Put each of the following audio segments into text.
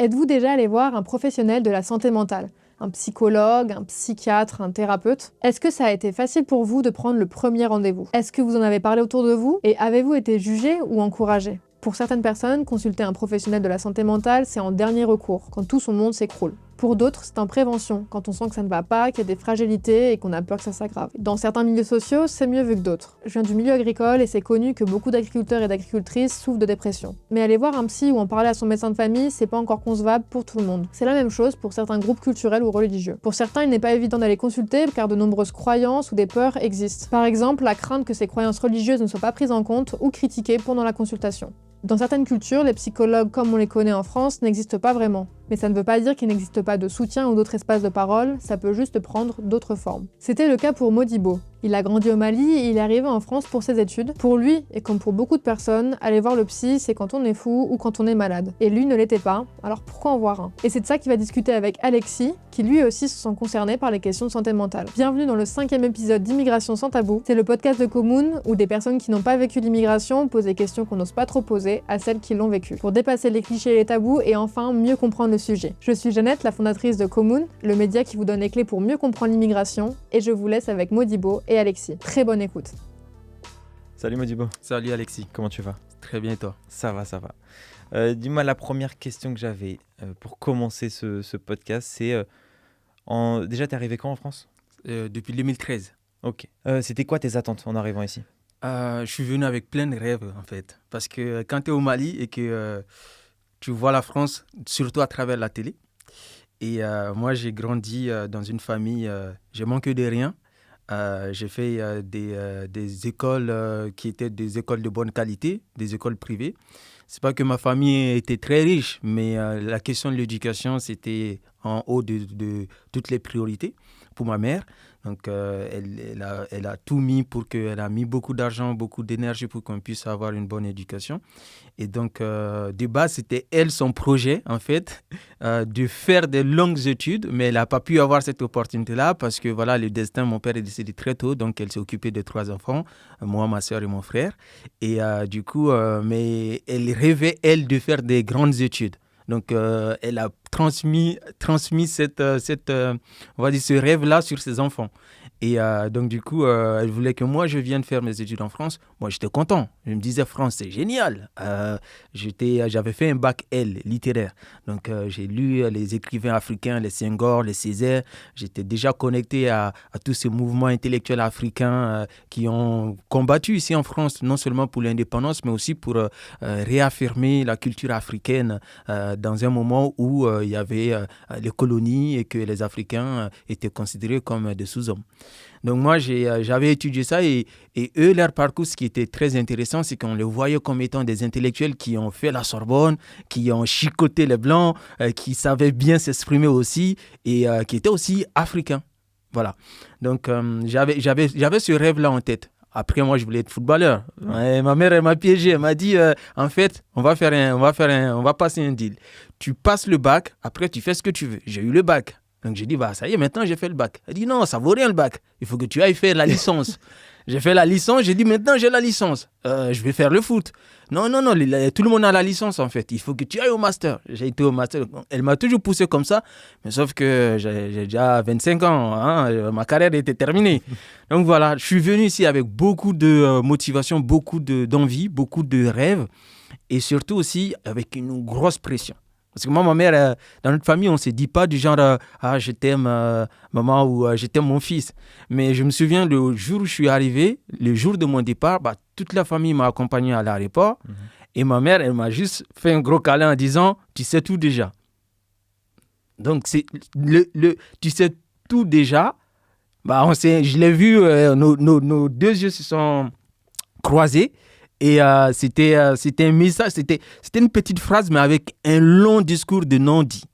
Êtes-vous déjà allé voir un professionnel de la santé mentale ? Un psychologue, un psychiatre, un thérapeute? Est-ce que ça a été facile pour vous de prendre le premier rendez-vous? Est-ce que vous en avez parlé autour de vous? Et avez-vous été jugé ou encouragé? Pour certaines personnes, consulter un professionnel de la santé mentale, c'est en dernier recours, quand tout son monde s'écroule. Pour d'autres, c'est en prévention, quand on sent que ça ne va pas, qu'il y a des fragilités et qu'on a peur que ça s'aggrave. Dans certains milieux sociaux, c'est mieux vu que d'autres. Je viens du milieu agricole et c'est connu que beaucoup d'agriculteurs et d'agricultrices souffrent de dépression. Mais aller voir un psy ou en parler à son médecin de famille, c'est pas encore concevable pour tout le monde. C'est la même chose pour certains groupes culturels ou religieux. Pour certains, il n'est pas évident d'aller consulter car de nombreuses croyances ou des peurs existent. Par exemple, la crainte que ces croyances religieuses ne soient pas prises en compte ou critiquées pendant la consultation. Dans certaines cultures, les psychologues comme on les connaît en France n'existent pas vraiment. Mais ça ne veut pas dire qu'il n'existe pas de soutien ou d'autres espaces de parole, ça peut juste prendre d'autres formes. C'était le cas pour Modibo. Il a grandi au Mali et il est arrivé en France pour ses études. Pour lui, et comme pour beaucoup de personnes, aller voir le psy, c'est quand on est fou ou quand on est malade. Et lui ne l'était pas, alors pourquoi en voir un? Et c'est de ça qu'il va discuter avec Alexis, qui lui aussi se sent concerné par les questions de santé mentale. Bienvenue dans le 5e épisode d'Immigration sans tabou. C'est le podcast de Commune où des personnes qui n'ont pas vécu l'immigration posent des questions qu'on n'ose pas trop poser à celles qui l'ont vécu, pour dépasser les clichés et les tabous et enfin mieux comprendre le sujet. Je suis Jeannette, la fondatrice de Commune, le média qui vous donne les clés pour mieux comprendre l'immigration, et je vous laisse avec Modibo et Alexis. Très bonne écoute. Salut Modibo. Salut Alexis. Comment tu vas? Très bien et toi? Ça va. Dis-moi, la première question que j'avais pour commencer ce podcast, c'est déjà, t'es arrivé quand en France? Depuis 2013. Ok. C'était quoi tes attentes en arrivant ici? Je suis venu avec plein de rêves en fait. Parce que quand tu es au Mali et que tu vois la France, surtout à travers la télé, et moi j'ai grandi dans une famille, j'ai manqué de rien. J'ai fait des écoles qui étaient des écoles de bonne qualité, des écoles privées. C'est pas que ma famille était très riche, mais la question de l'éducation, c'était en haut de toutes les priorités pour ma mère. Donc, elle a tout mis elle a mis beaucoup d'argent, beaucoup d'énergie pour qu'on puisse avoir une bonne éducation. Et donc, de base, c'était elle, son projet, en fait, de faire des longues études, mais elle n'a pas pu avoir cette opportunité-là parce que, voilà, le destin, mon père est décédé très tôt, donc elle s'est occupée de 3 enfants, moi, ma soeur et mon frère. Et du coup, mais elle rêvait, elle, de faire des grandes études. Donc, elle a transmis on va dire ce rêve-là sur ses enfants. Et donc, du coup, elle voulait que moi, je vienne faire mes études en France. Moi, j'étais content. Je me disais, France, c'est génial. J'avais fait un bac L, littéraire. Donc, j'ai lu les écrivains africains, les Senghor, les Césaire. J'étais déjà connecté à tous ces mouvements intellectuels africains qui ont combattu ici en France, non seulement pour l'indépendance, mais aussi pour réaffirmer la culture africaine dans un moment où il y avait les colonies et que les Africains étaient considérés comme des sous-hommes. Donc moi, j'avais étudié ça et eux, leur parcours, ce qui était très intéressant, c'est qu'on les voyait comme étant des intellectuels qui ont fait la Sorbonne, qui ont chicoté les Blancs, qui savaient bien s'exprimer aussi et qui étaient aussi africains. Voilà. Donc j'avais ce rêve-là en tête. Après, moi, je voulais être footballeur. Et ma mère, elle m'a piégé. Elle m'a dit, en fait, on va passer un deal. Tu passes le bac, après, tu fais ce que tu veux. J'ai eu le bac. Donc, j'ai dit, ça y est, maintenant, j'ai fait le bac. Elle dit, non, ça vaut rien le bac. Il faut que tu ailles faire la licence. J'ai fait la licence, j'ai dit, maintenant, j'ai la licence. Je vais faire le foot. Non, tout le monde a la licence, en fait. Il faut que tu ailles au master. J'ai été au master. Elle m'a toujours poussé comme ça, mais sauf que j'ai déjà 25 ans. Hein, ma carrière était terminée. Donc, voilà, je suis venu ici avec beaucoup de motivation, beaucoup d'envie, beaucoup de rêves, et surtout aussi avec une grosse pression. Parce que moi, ma mère, dans notre famille, on ne se dit pas du genre « Ah, je t'aime, maman » ou « Je t'aime, mon fils ». Mais je me souviens, le jour où je suis arrivé, le jour de mon départ, toute la famille m'a accompagné à l'aéroport. Mmh. Et ma mère, elle m'a juste fait un gros câlin en disant « Tu sais tout déjà ». Donc, c'est tu sais tout déjà ». Je l'ai vu, nos deux yeux se sont croisés. Et c'était un message, c'était une petite phrase, mais avec un long discours de non-dit.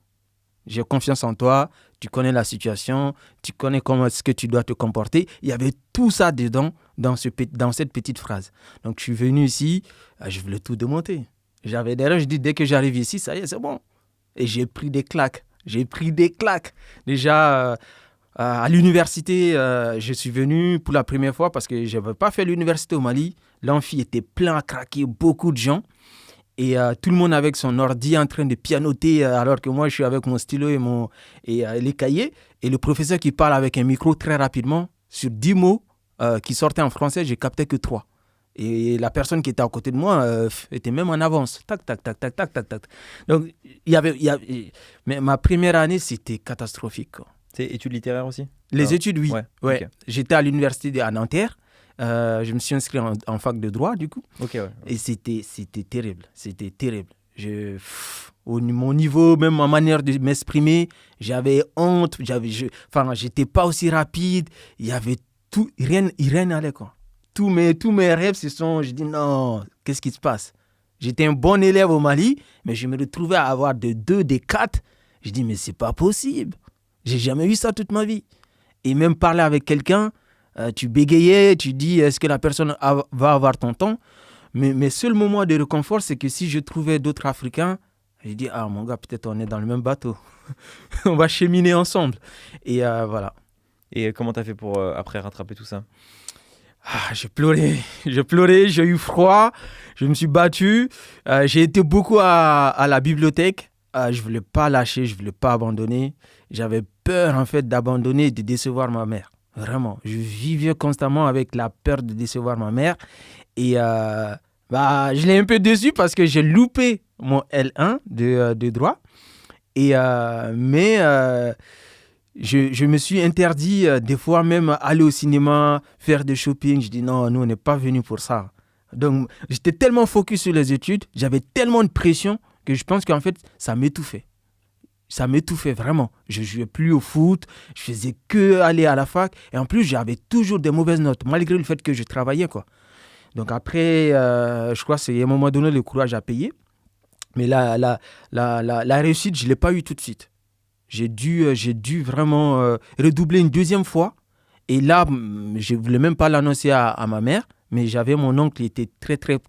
J'ai confiance en toi, tu connais la situation, tu connais comment est-ce que tu dois te comporter. Il y avait tout ça dedans, dans cette petite phrase. Donc, je suis venu ici, je voulais tout démonter. J'avais des rêves, je dis, dès que j'arrive ici, ça y est, c'est bon. Et j'ai pris des claques. Déjà... à l'université, je suis venu pour la première fois parce que je n'avais pas fait l'université au Mali. L'amphi était plein à craquer, beaucoup de gens. Et tout le monde avec son ordi en train de pianoter, alors que moi, je suis avec mon stylo et les cahiers. Et le professeur qui parle avec un micro très rapidement, sur 10 mots qui sortaient en français, j'ai capté que 3. Et la personne qui était à côté de moi était même en avance. Tac, tac, tac, tac, tac, tac, tac. Donc, mais ma première année, c'était catastrophique, quoi. C'est études littéraires aussi? Les études, oui. Ouais. Ouais. Ok. J'étais à l'université à Nanterre. Je me suis inscrit en fac de droit, du coup. Ok, ouais. Et c'était terrible. C'était terrible. Mon niveau, même ma manière de m'exprimer, j'avais honte. J'étais pas aussi rapide. Il y avait tout. Rien n'allait, quoi. Tous mes rêves je dis non, qu'est-ce qui se passe? J'étais un bon élève au Mali, mais je me retrouvais à avoir des 2, des 4. Je dis, mais c'est pas possible. J'ai jamais vu ça toute ma vie. Et même parler avec quelqu'un, tu bégayais, tu dis, est-ce que la personne va avoir ton temps? Mais mes seuls moments de réconfort, c'est que si je trouvais d'autres Africains, je dis, ah mon gars, peut-être on est dans le même bateau. On va cheminer ensemble. Et voilà. Et comment t'as fait pour après rattraper tout ça? J'ai pleuré, j'ai eu froid, je me suis battu. J'ai été beaucoup à la bibliothèque. Je ne voulais pas lâcher, je ne voulais pas abandonner. J'avais peur en fait d'abandonner et de décevoir ma mère. Vraiment, je vivais constamment avec la peur de décevoir ma mère. Et je l'ai un peu déçu parce que j'ai loupé mon L1 de droit. Mais je me suis interdit des fois même aller au cinéma, faire des shopping. Je dis non, nous on n'est pas venus pour ça. Donc j'étais tellement focus sur les études, j'avais tellement de pression que je pense qu'en fait ça m'étouffait. Ça m'étouffait vraiment. Je ne jouais plus au foot, je faisais que aller à la fac. Et en plus j'avais toujours des mauvaises notes, malgré le fait que je travaillais, quoi. Donc après, je crois qu'à un moment donné, le courage a payé. Mais la réussite, je ne l'ai pas eu tout de suite. J'ai dû vraiment redoubler une deuxième fois. Et là, je ne voulais même pas l'annoncer à ma mère, mais j'avais mon oncle qui était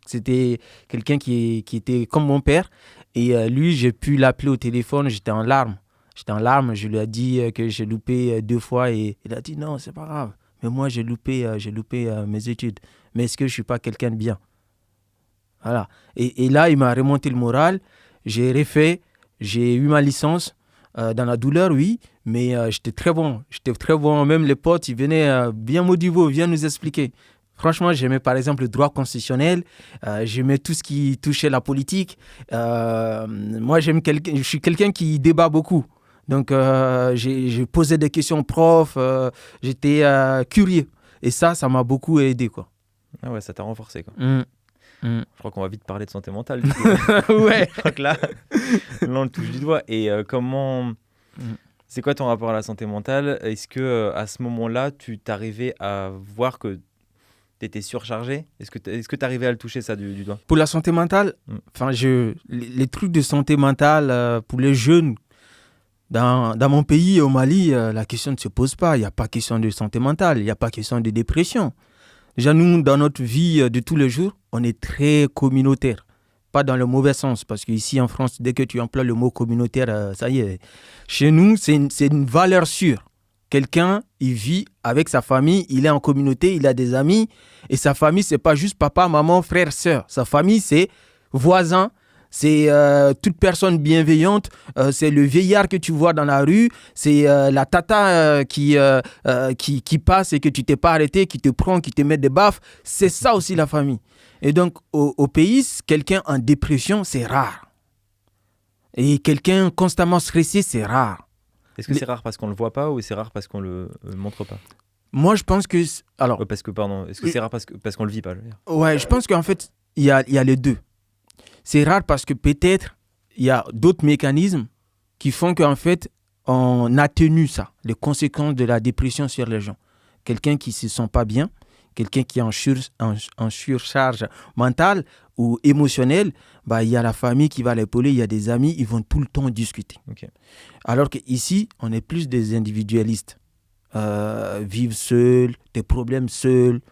c'était quelqu'un qui était comme mon père. Et lui, j'ai pu l'appeler au téléphone, j'étais en larmes. Je lui ai dit que j'ai loupé 2 fois et il a dit non, c'est pas grave. Mais moi, j'ai loupé mes études. Mais est-ce que je ne suis pas quelqu'un de bien? Voilà. Et là, il m'a remonté le moral. J'ai refait, j'ai eu ma licence. Dans la douleur, oui, mais j'étais très bon. Même les potes, ils venaient bien Modibo, viens nous expliquer. Franchement, j'aimais par exemple le droit constitutionnel. J'aimais tout ce qui touchait la politique. Moi, je suis quelqu'un qui débat beaucoup. Donc, j'ai posé des questions aux profs. J'étais curieux. Et ça m'a beaucoup aidé, quoi. Ah ouais, ça t'a renforcé, quoi. Je crois qu'on va vite parler de santé mentale. Du coup. Ouais. Je crois que là, on le touche du doigt. Et c'est quoi ton rapport à la santé mentale? Est-ce que à ce moment-là, tu t'arrivais à voir que tu étais surchargé? Est-ce que tu arrivais à le toucher, ça, du doigt? Pour la santé mentale, les trucs de santé mentale pour les jeunes, dans mon pays, au Mali, la question ne se pose pas. Il n'y a pas question de santé mentale, il n'y a pas question de dépression. Déjà, nous, dans notre vie de tous les jours, on est très communautaire. Pas dans le mauvais sens, parce qu'ici en France, dès que tu emploies le mot communautaire, ça y est. Chez nous, c'est une valeur sûre. Quelqu'un, il vit avec sa famille, il est en communauté, il a des amis. Et sa famille, c'est pas juste papa, maman, frère, sœur. Sa famille, c'est voisin, c'est toute personne bienveillante, c'est le vieillard que tu vois dans la rue, c'est la tata qui passe et que tu t'es pas arrêté, qui te prend, qui te met des baffes. C'est ça aussi la famille. Et donc, au pays, quelqu'un en dépression, c'est rare. Et quelqu'un constamment stressé, c'est rare. Est-ce que c'est rare parce qu'on ne le voit pas ou c'est rare parce qu'on ne le montre pas? Moi, je pense que... Alors, est-ce que c'est rare parce qu'on ne le vit pas? Ouais, je pense qu'en fait, il y a les deux. C'est rare parce que peut-être il y a d'autres mécanismes qui font qu'en fait, on atténue ça, les conséquences de la dépression sur les gens. Quelqu'un qui ne se sent pas bien, quelqu'un qui est en surcharge mentale ou émotionnelle, il y a la famille qui va l'épauler, il y a des amis, ils vont tout le temps discuter. Okay. Alors qu'ici, on est plus des individualistes. Vivre seul, tes problèmes seul,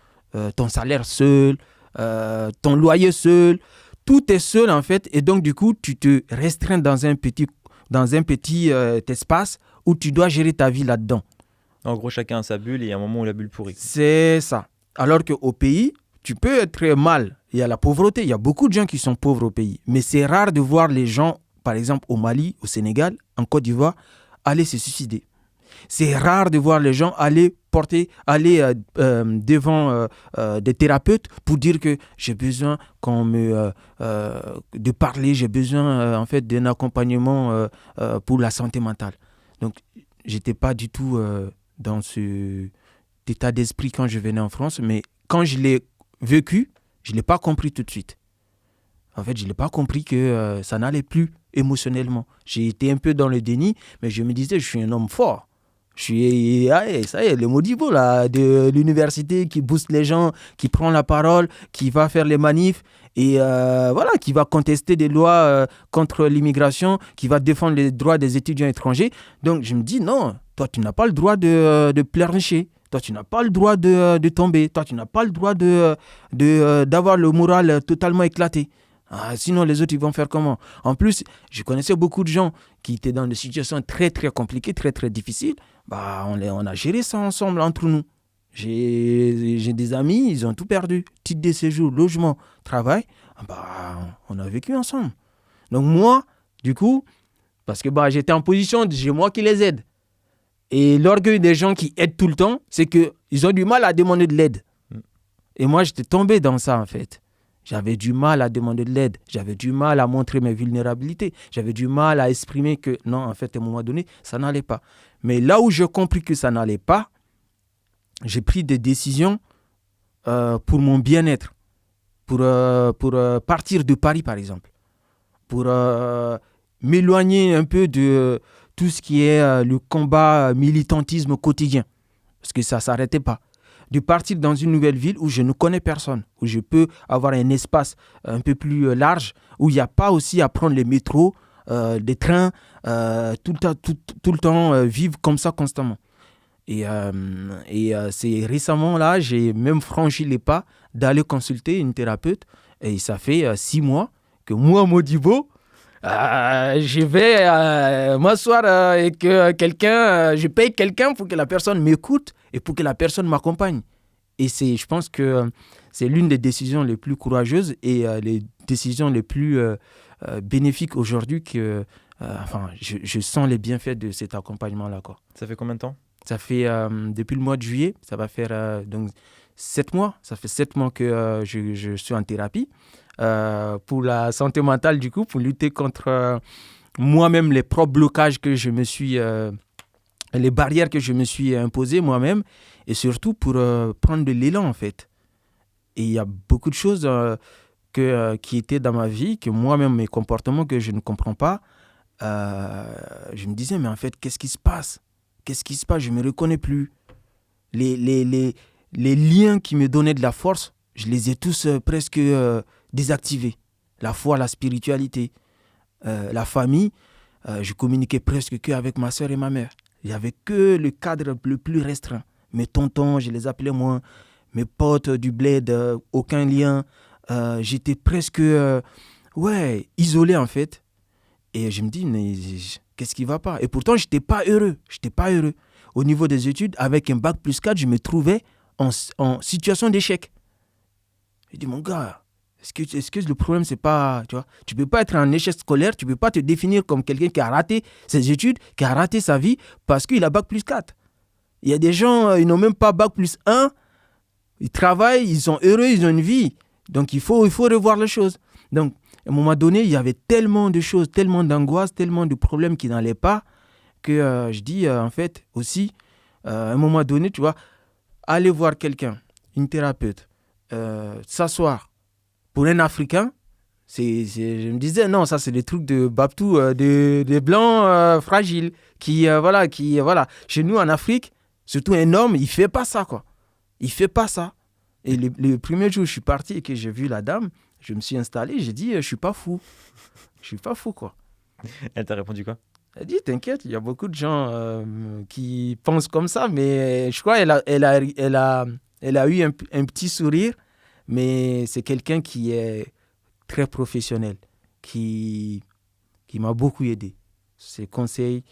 ton salaire seul, ton loyer seul. Tout est seul en fait et donc du coup tu te restreins dans un petit espace où tu dois gérer ta vie là-dedans. En gros, chacun a sa bulle et il y a un moment où la bulle pourrit. C'est ça. Alors qu'au pays, tu peux être mal. il y a la pauvreté. Il y a beaucoup de gens qui sont pauvres au pays. Mais c'est rare de voir les gens, par exemple au Mali, au Sénégal, en Côte d'Ivoire, aller se suicider. C'est rare de voir les gens aller devant des thérapeutes pour dire que j'ai besoin de parler, j'ai besoin en fait d'un accompagnement pour la santé mentale. Donc, j'étais pas du tout dans cet état d'esprit quand je venais en France, mais quand je l'ai vécu, je l'ai pas compris tout de suite. En fait, je l'ai pas compris que ça n'allait plus émotionnellement. J'ai été un peu dans le déni, mais je me disais, je suis un homme fort. Ça y est, le Modibo là, de l'université qui booste les gens, qui prend la parole, qui va faire les manifs et qui va contester des lois contre l'immigration, qui va défendre les droits des étudiants étrangers. Donc je me dis non, toi tu n'as pas le droit de pleurnicher, toi tu n'as pas le droit de tomber, toi tu n'as pas le droit d'avoir le moral totalement éclaté. Sinon, les autres, ils vont faire comment? En plus, je connaissais beaucoup de gens qui étaient dans des situations très, très compliquées, très, très difficiles. On a géré ça ensemble, entre nous. J'ai des amis, ils ont tout perdu. Titre de séjour, logement, travail. On a vécu ensemble. Donc moi, du coup, parce que j'étais en position, c'est moi qui les aide. Et l'orgueil des gens qui aident tout le temps, c'est qu'ils ont du mal à demander de l'aide. Et moi, j'étais tombé dans ça, en fait. J'avais du mal à demander de l'aide. J'avais du mal à montrer mes vulnérabilités. J'avais du mal à exprimer que non, en fait, à un moment donné, ça n'allait pas. Mais là où j'ai compris que ça n'allait pas, j'ai pris des décisions pour mon bien-être. Pour partir de Paris, par exemple. Pour m'éloigner un peu de tout ce qui est le combat militantisme quotidien. Parce que ça ne s'arrêtait pas. De partir dans une nouvelle ville où je ne connais personne, où je peux avoir un espace un peu plus large, où il n'y a pas aussi à prendre les métros, les trains, tout le temps vivre comme ça constamment. Et c'est récemment, là, j'ai même franchi les pas d'aller consulter une thérapeute. Et ça fait 6 mois que moi, Modibo, je vais m'asseoir et que je paye quelqu'un pour que la personne m'écoute et pour que la personne m'accompagne. Et je pense que c'est l'une des décisions les plus courageuses et les décisions les plus bénéfiques aujourd'hui que je sens les bienfaits de cet accompagnement-là, quoi. Ça fait combien de temps? Ça fait depuis le mois de juillet, ça va faire donc 7 mois. Ça fait 7 mois que je suis en thérapie pour la santé mentale, du coup, pour lutter contre moi-même les propres blocages que je me suis... les barrières que je me suis imposées moi-même et surtout pour prendre de l'élan, en fait. Et il y a beaucoup de choses qui étaient dans ma vie, que moi-même, mes comportements que je ne comprends pas, je me disais, mais en fait, qu'est-ce qui se passe? Qu'est-ce qui se passe? Je ne me reconnais plus. Les liens qui me donnaient de la force, je les ai tous presque désactivés. La foi, la spiritualité, la famille, je communiquais presque qu'avec ma soeur et ma mère. Il n'y avait que le cadre le plus restreint. Mes tontons, je les appelais moins. Mes potes du bled, aucun lien. J'étais presque isolé, en fait. Et je me dis, mais qu'est-ce qui ne va pas? Et pourtant, je n'étais pas heureux. Au niveau des études, avec un bac plus 4, je me trouvais en situation d'échec. Je dis, mon gars, est-ce que le problème, c'est pas... Tu ne peux pas être en échec scolaire, tu ne peux pas te définir comme quelqu'un qui a raté ses études, qui a raté sa vie parce qu'il a bac plus 4. Il y a des gens, ils n'ont même pas bac plus 1, ils travaillent, ils sont heureux, ils ont une vie. Donc, il faut revoir les choses. Donc, à un moment donné, il y avait tellement de choses, tellement d'angoisse, tellement de problèmes qui n'allaient pas que je dis, en fait, aussi, à un moment donné, tu vois, aller voir quelqu'un, une thérapeute, s'asseoir. Pour un Africain, je me disais, non, ça, c'est des trucs de Babtou, des Blancs fragiles, qui. Chez nous, en Afrique, surtout un homme, il ne fait pas ça, quoi. Il ne fait pas ça. Et le premier jour où je suis parti et que j'ai vu la dame, je me suis installé, j'ai dit, je ne suis pas fou. Je ne suis pas fou, quoi. Elle t'a répondu quoi? Elle dit, t'inquiète, il y a beaucoup de gens qui pensent comme ça, mais je crois qu'elle a eu un petit sourire, mais c'est quelqu'un qui est très professionnel, qui m'a beaucoup aidé. Ses conseils,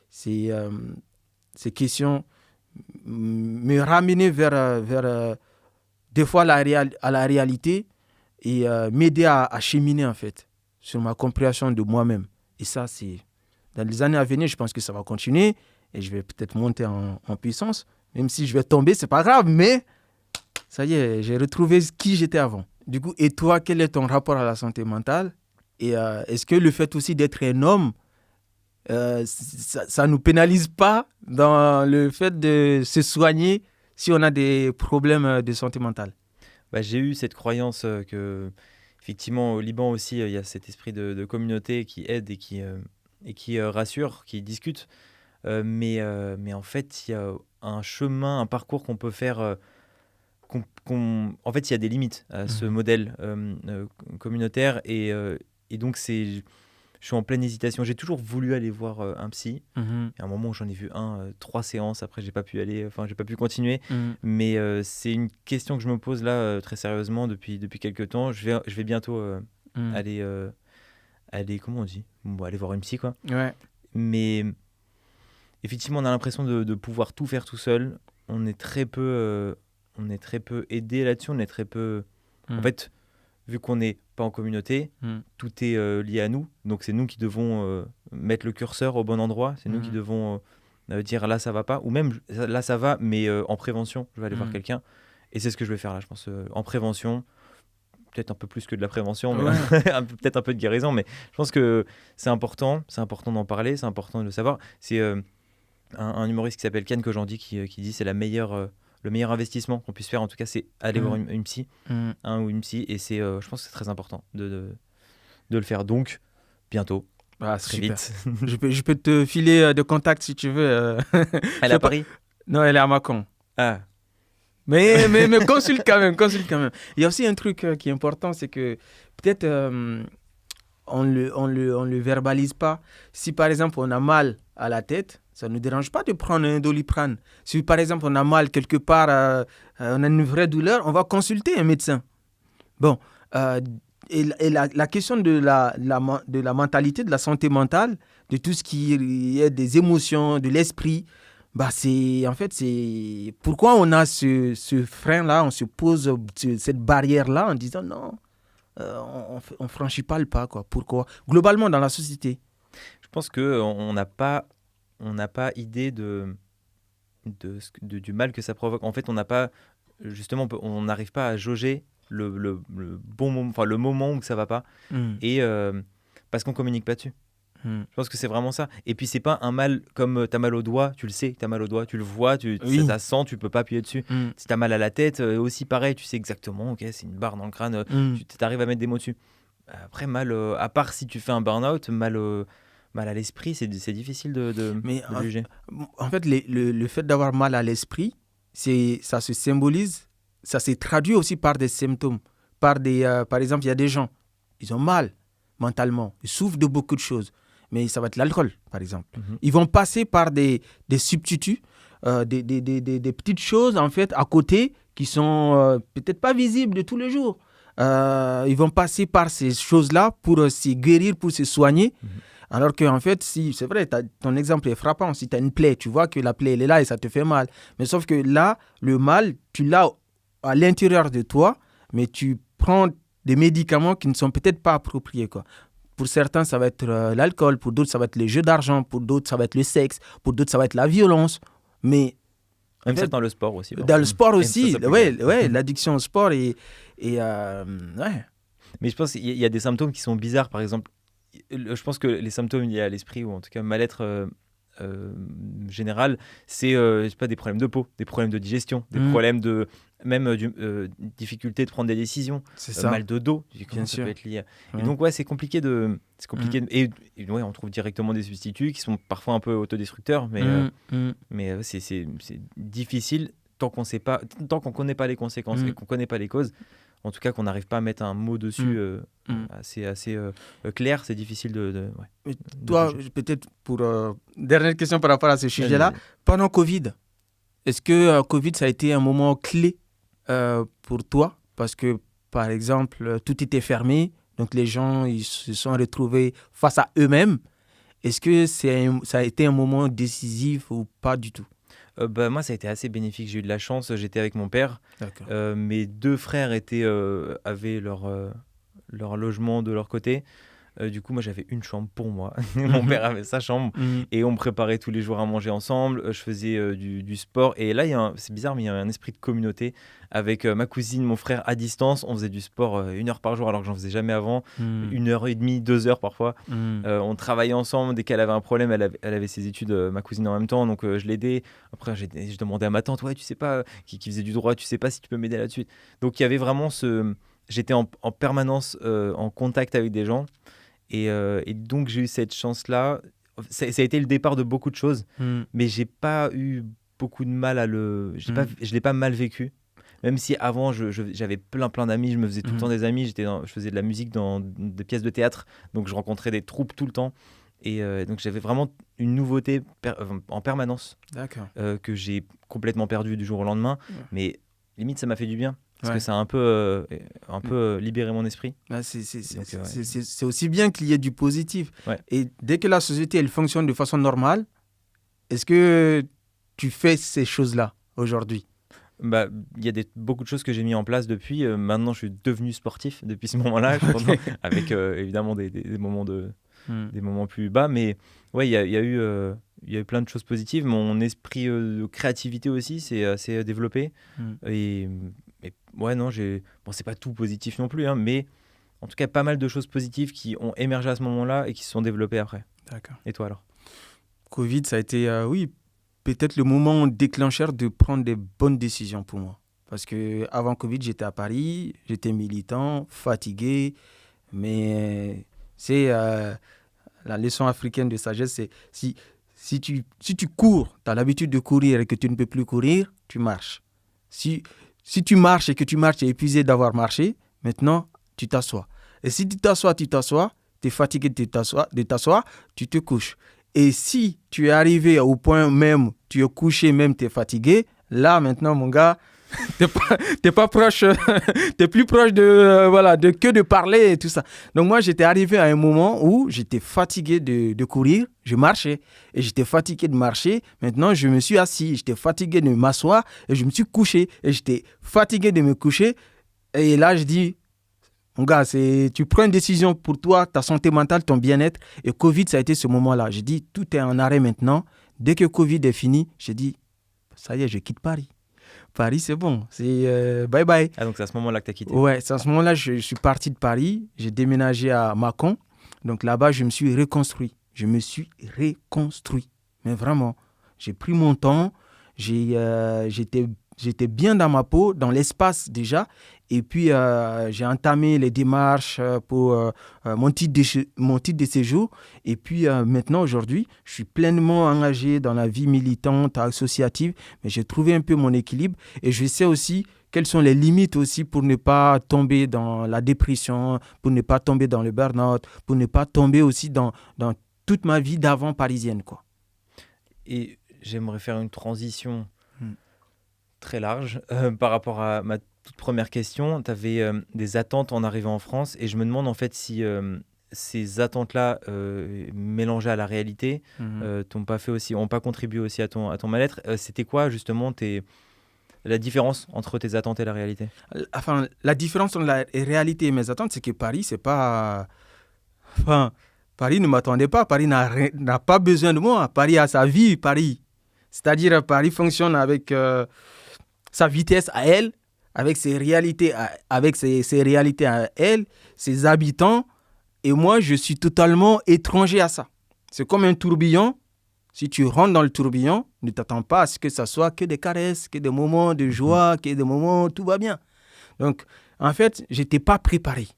ses questions me ramenaient vers des fois à la réalité, et m'aider à cheminer, en fait, sur ma compréhension de moi-même. Et ça, c'est... Dans les années à venir, je pense que ça va continuer et je vais peut-être monter en puissance. Même si je vais tomber, c'est pas grave, mais ça y est, j'ai retrouvé qui j'étais avant. Du coup, et toi, quel est ton rapport à la santé mentale? Et est-ce que le fait aussi d'être un homme, ça ne nous pénalise pas dans le fait de se soigner si on a des problèmes de santé mentale? J'ai eu cette croyance que, effectivement, au Liban aussi, il y a cet esprit de communauté qui aide et qui rassure, qui discute. Mais en fait, il y a un chemin, un parcours qu'on peut faire. En fait, il y a des limites à ce modèle communautaire. Et donc, je suis en pleine hésitation. J'ai toujours voulu aller voir un psy. Il y a un moment où j'en ai vu 3 séances. Après, j'ai pas pu continuer. Mais c'est une question que je me pose là très sérieusement depuis quelques temps. Je vais bientôt aller, comment on dit, aller voir une psy, quoi. Ouais. Mais effectivement, on a l'impression de pouvoir tout faire tout seul. On est très peu aidé là-dessus. On est très peu. En fait, vu qu'on n'est pas en communauté, tout est lié à nous. Donc c'est nous qui devons mettre le curseur au bon endroit. C'est nous qui devons dire là ça va pas, ou même là ça va, mais en prévention, je vais aller voir quelqu'un. Et c'est ce que je vais faire là, je pense, en prévention. Peut-être un peu plus que de la prévention, mais peut-être un peu de guérison. Mais je pense que c'est important d'en parler, c'est important de le savoir. C'est un humoriste qui s'appelle Ken Kojandi qui dit c'est le meilleur investissement qu'on puisse faire, en tout cas, c'est aller voir une psy, ou une psy, et je pense que c'est très important de le faire. Donc, bientôt, très vite. je peux te filer de contact si tu veux. Elle est à Paris? Non, elle est à Mâcon. Ah. Mais consulte quand même. Il y a aussi un truc qui est important, c'est que peut-être on le verbalise pas. Si par exemple on a mal à la tête, ça ne nous dérange pas de prendre un Doliprane. Si par exemple on a mal quelque part, on a une vraie douleur, on va consulter un médecin. Bon, et la question de la mentalité, de la santé mentale, de tout ce qui est des émotions, de l'esprit, c'est pourquoi on a ce frein-là, on se pose cette barrière-là en disant non, on franchit pas le pas, quoi. Pourquoi? Globalement dans la société. Je pense qu'on n'a pas idée du mal que ça provoque. En fait, on n'a pas, justement, on n'arrive pas à jauger le bon moment, enfin le moment où ça va pas, et parce qu'on communique pas dessus. Je pense que c'est vraiment ça. Et puis c'est pas un mal comme t'as mal au doigt, tu le sais que t'as mal au doigt, tu le vois, ça sent, tu peux pas appuyer dessus. Si t'as mal à la tête, aussi pareil, tu sais exactement, ok, c'est une barre dans le crâne, tu arrives à mettre des mots dessus. Après, mal, à part si tu fais un burn-out, mal à l'esprit, c'est difficile de juger. En fait, le fait d'avoir mal à l'esprit, ça se symbolise, ça se traduit aussi par des symptômes. Par exemple, il y a des gens, ils ont mal mentalement, ils souffrent de beaucoup de choses. Mais ça va être l'alcool, par exemple. Ils vont passer par des substituts, des petites choses, en fait, à côté, qui sont peut-être pas visibles de tous les jours. Ils vont passer par ces choses-là pour se guérir, pour se soigner. Alors qu'en fait, si, c'est vrai, ton exemple est frappant. Si tu as une plaie, tu vois que la plaie, elle est là et ça te fait mal. Mais sauf que là, le mal, tu l'as à l'intérieur de toi, mais tu prends des médicaments qui ne sont peut-être pas appropriés, quoi. Pour certains, ça va être l'alcool. Pour d'autres, ça va être les jeux d'argent. Pour d'autres, ça va être le sexe. Pour d'autres, ça va être la violence. Mais même ça dans le sport aussi. Dans le sport aussi, l'addiction au sport. Ouais. Mais je pense qu'il y a des symptômes qui sont bizarres. Par exemple, je pense que les symptômes liés à l'esprit, ou en tout cas mal-être général, c'est je sais pas, des problèmes de peau, des problèmes de digestion, des problèmes de difficulté de prendre des décisions, mal de dos, comment ça peut être lié. Et donc c'est compliqué et on trouve directement des substituts qui sont parfois un peu autodestructeurs, mais c'est difficile tant qu'on connaît pas les conséquences et qu'on connaît pas les causes. En tout cas, qu'on n'arrive pas à mettre un mot dessus assez clair, c'est difficile de toi, peut-être pour dernière question par rapport à ce sujet-là, pendant Covid, est-ce que Covid, ça a été un moment clé pour toi? Parce que, par exemple, tout était fermé, donc les gens ils se sont retrouvés face à eux-mêmes. Est-ce que ça a été un moment décisif ou pas du tout? Moi, ça a été assez bénéfique. J'ai eu de la chance. J'étais avec mon père. D'accord. Mes 2 frères avaient leur logement de leur côté. Du coup, moi, j'avais une chambre pour moi. Mon père avait sa chambre. Et on préparait tous les jours à manger ensemble. Je faisais du sport. Et là, c'est bizarre, mais il y a un esprit de communauté. Avec ma cousine, mon frère à distance, on faisait du sport 1 heure par jour alors que j'en faisais jamais avant. 1h30, 2 heures parfois. On travaillait ensemble. Dès qu'elle avait un problème, elle avait ses études, ma cousine en même temps. Donc je l'aidais. Après, je demandais à ma tante, ouais, tu sais pas, qui faisait du droit, tu sais pas si tu peux m'aider là-dessus. Donc il y avait vraiment j'étais en permanence en contact avec des gens. Et donc j'ai eu cette chance-là. Ça a été le départ de beaucoup de choses, mais j'ai pas eu beaucoup de mal je l'ai pas mal vécu. Même si avant j'avais plein d'amis, je me faisais tout le temps des amis, je faisais de la musique dans des pièces de théâtre, donc je rencontrais des troupes tout le temps. Et donc j'avais vraiment une nouveauté en permanence. D'accord. Que j'ai complètement perdu du jour au lendemain. Ouais. Mais limite ça m'a fait du bien. Parce Ouais. que ça a un peu libéré mon esprit. Bah, Donc, c'est aussi bien qu'il y ait du positif. Ouais. Et dès que la société elle fonctionne de façon normale, est-ce que tu fais ces choses-là aujourd'hui? Il y a beaucoup de choses que j'ai mis en place depuis. Maintenant, je suis devenu sportif depuis ce moment-là, je suis content. Avec évidemment des moments plus bas. Mais ouais, il y a eu plein de choses positives. Mon esprit de créativité aussi s'est assez développé. Et ouais, non, c'est pas tout positif non plus, hein, mais en tout cas, pas mal de choses positives qui ont émergé à ce moment-là et qui se sont développées après. D'accord. Et toi alors? Covid, ça a été, oui, peut-être le moment déclencheur de prendre des bonnes décisions pour moi. Parce qu'avant Covid, j'étais à Paris, j'étais militant, fatigué, mais c'est la leçon africaine de sagesse, c'est si tu cours, tu as l'habitude de courir et que tu ne peux plus courir, tu marches. Si tu marches et que tu marches, tu es épuisé d'avoir marché, maintenant, tu t'assois. Et si tu t'assois, tu es fatigué de t'asseoir, tu te couches. Et si tu es arrivé au point même, tu es couché même, tu es fatigué, là, maintenant, mon gars, t'es pas proche, t'es plus proche que de parler et tout ça. Donc moi, j'étais arrivé à un moment où j'étais fatigué de courir, je marchais et j'étais fatigué de marcher. Maintenant, je me suis assis, j'étais fatigué de m'asseoir et je me suis couché et j'étais fatigué de me coucher. Et là, je dis, mon gars, tu prends une décision pour toi, ta santé mentale, ton bien-être. Et Covid, ça a été ce moment-là. J'ai dit, tout est en arrêt maintenant. Dès que Covid est fini, j'ai dit, ça y est, je quitte Paris. Paris, c'est bon, c'est bye bye. Ah, donc c'est à ce moment-là que tu as quitté? Ouais, c'est à ce moment-là que je suis parti de Paris. J'ai déménagé à Mâcon. Donc là-bas, je me suis reconstruit. Mais vraiment, j'ai pris mon temps. J'étais bien dans ma peau, dans l'espace déjà. Et puis, j'ai entamé les démarches pour mon titre de séjour. Et puis, maintenant, aujourd'hui, je suis pleinement engagé dans la vie militante, associative. Mais j'ai trouvé un peu mon équilibre. Et je sais aussi quelles sont les limites aussi pour ne pas tomber dans la dépression, pour ne pas tomber dans le burn-out, pour ne pas tomber aussi dans toute ma vie d'avant parisienne, quoi. Et j'aimerais faire une transition très large par rapport à ma toute première question. Tu avais des attentes en arrivant en France et je me demande en fait si ces attentes-là mélangées à la réalité n'ont pas contribué aussi à ton mal-être. C'était quoi justement la différence entre tes attentes et la réalité? Enfin, la différence entre la réalité et mes attentes, c'est que Paris, c'est pas... Enfin, Paris ne m'attendait pas. Paris n'a pas besoin de moi. Paris a sa vie, Paris. C'est-à-dire, Paris fonctionne avec sa vitesse à elle, avec ses réalités à elle, ses habitants. Et moi, je suis totalement étranger à ça. C'est comme un tourbillon. Si tu rentres dans le tourbillon, ne t'attends pas à ce que ça soit que des caresses, que des moments de joie, que des moments où tout va bien. Donc, en fait, je n'étais pas préparé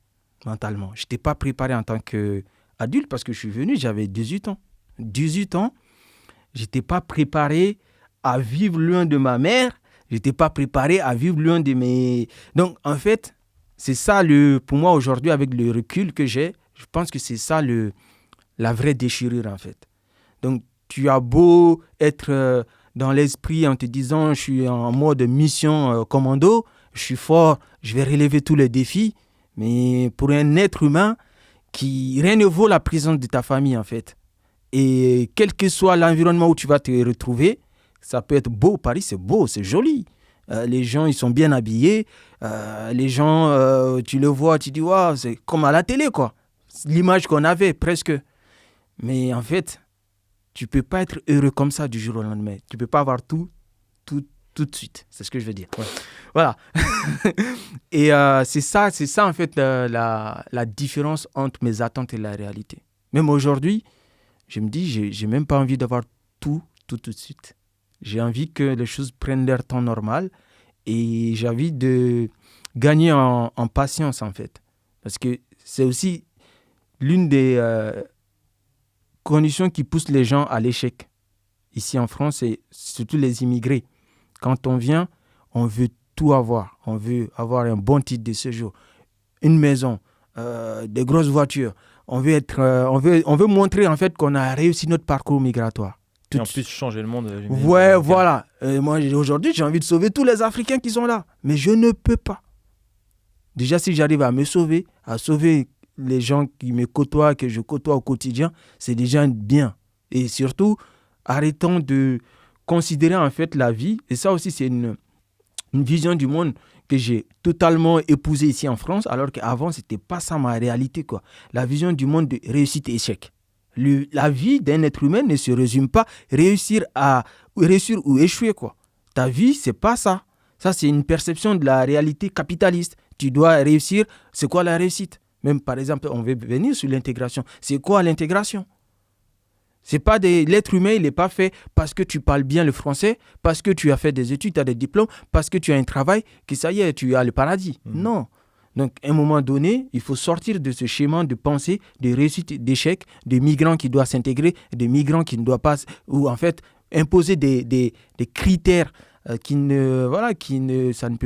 mentalement. Je n'étais pas préparé en tant qu'adulte parce que je suis venu, j'avais 18 ans. 18 ans, je n'étais pas préparé à vivre loin de ma mère. Je n'étais pas préparé à vivre loin de mes... Donc, en fait, c'est ça, pour moi, aujourd'hui, avec le recul que j'ai, je pense que c'est ça la vraie déchirure, en fait. Donc, tu as beau être dans l'esprit en te disant, je suis en mode mission commando, je suis fort, je vais relever tous les défis, mais pour un être humain, rien ne vaut la présence de ta famille, en fait. Et quel que soit l'environnement où tu vas te retrouver, Ça peut être beau, Paris, c'est beau, c'est joli. Les gens, ils sont bien habillés. Les gens, tu le vois, tu dis, waouh, c'est comme à la télé, quoi. C'est l'image qu'on avait, presque. Mais en fait, tu ne peux pas être heureux comme ça du jour au lendemain. Tu ne peux pas avoir tout de suite. C'est ce que je veux dire. Ouais. Voilà. Et c'est ça, en fait, la différence entre mes attentes et la réalité. Même aujourd'hui, je me dis, je n'ai même pas envie d'avoir tout de suite. J'ai envie que les choses prennent leur temps normal et j'ai envie de gagner en patience, en fait. Parce que c'est aussi l'une des conditions qui poussent les gens à l'échec. Ici en France, et surtout les immigrés. Quand on vient, on veut tout avoir. On veut avoir un bon titre de séjour, une maison, des grosses voitures. On veut montrer en fait qu'on a réussi notre parcours migratoire. Et en plus, changer le monde. Ouais, voilà. Moi, aujourd'hui, j'ai envie de sauver tous les Africains qui sont là. Mais je ne peux pas. Déjà, si j'arrive à me sauver, à sauver les gens qui me côtoient, que je côtoie au quotidien, c'est déjà bien. Et surtout, arrêtons de considérer en fait la vie. Et ça aussi, c'est une vision du monde que j'ai totalement épousée ici en France, alors qu'avant, ce n'était pas ça ma réalité, quoi. La vision du monde de réussite et échec. La vie d'un être humain ne se résume pas réussir ou échouer, quoi. Ta vie, c'est pas ça. Ça, c'est une perception de la réalité capitaliste. Tu dois réussir. C'est quoi la réussite? Même, par exemple, on veut venir sur l'intégration. C'est quoi l'intégration? C'est pas l'être humain, il n'est pas fait parce que tu parles bien le français, parce que tu as fait des études, tu as des diplômes, parce que tu as un travail, que ça y est, tu as le paradis. Non. Donc, à un moment donné, il faut sortir de ce schéma de pensée, de réussite, d'échec, de migrants qui doivent s'intégrer, de migrants qui ne doivent pas, ou en fait, imposer des critères ça ne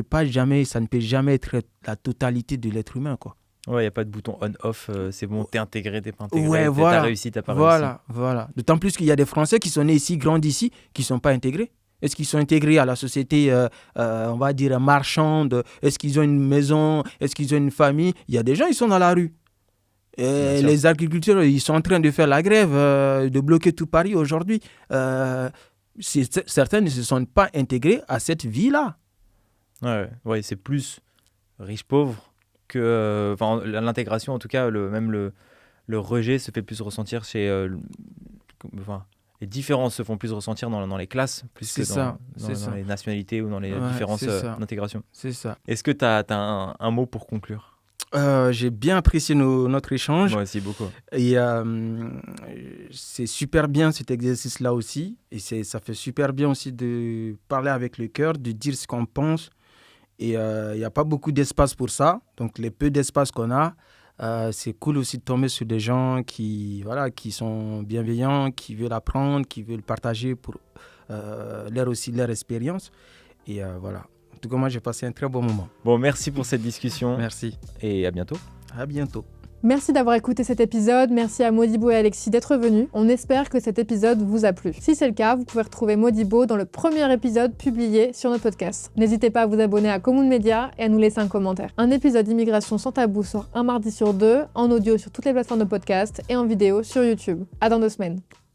peut jamais être la totalité de l'être humain, quoi. Ouais, il n'y a pas de bouton on-off, c'est bon, t'es intégré, t'es pas intégré, ouais, t'as réussi, t'as pas réussi. Voilà. D'autant plus qu'il y a des Français qui sont nés ici, grandis ici, qui ne sont pas intégrés. Est-ce qu'ils sont intégrés à la société, on va dire, marchande? Est-ce qu'ils ont une maison? Est-ce qu'ils ont une famille? Il y a des gens, ils sont dans la rue. Les agriculteurs, ils sont en train de faire la grève, de bloquer tout Paris aujourd'hui. Certains ne se sont pas intégrés à cette vie-là. Ouais, c'est plus riche-pauvre que l'intégration, en tout cas, même le rejet se fait plus ressentir chez... les différences se font plus ressentir dans les classes, plus que dans les nationalités ou dans les différences d'intégration. C'est ça. Est-ce que tu as un mot pour conclure? J'ai bien apprécié notre échange. Moi aussi, beaucoup. Et c'est super bien cet exercice-là aussi. Et ça fait super bien aussi de parler avec le cœur, de dire ce qu'on pense. Et il n'y a pas beaucoup d'espace pour ça. Donc, les peu d'espace qu'on a, c'est cool aussi de tomber sur des gens qui sont bienveillants, qui veulent apprendre, qui veulent partager pour leur expérience. Et voilà. En tout cas, moi, j'ai passé un très bon moment. Bon, merci pour cette discussion. Merci. Et à bientôt. À bientôt. Merci d'avoir écouté cet épisode, merci à Modibo et Alexis d'être venus. On espère que cet épisode vous a plu. Si c'est le cas, vous pouvez retrouver Modibo dans le premier épisode publié sur notre podcast. N'hésitez pas à vous abonner à Commune Media et à nous laisser un commentaire. Un épisode d'immigration sans tabou sort un mardi sur 2, en audio sur toutes les plateformes de podcast et en vidéo sur YouTube. À dans 2 semaines.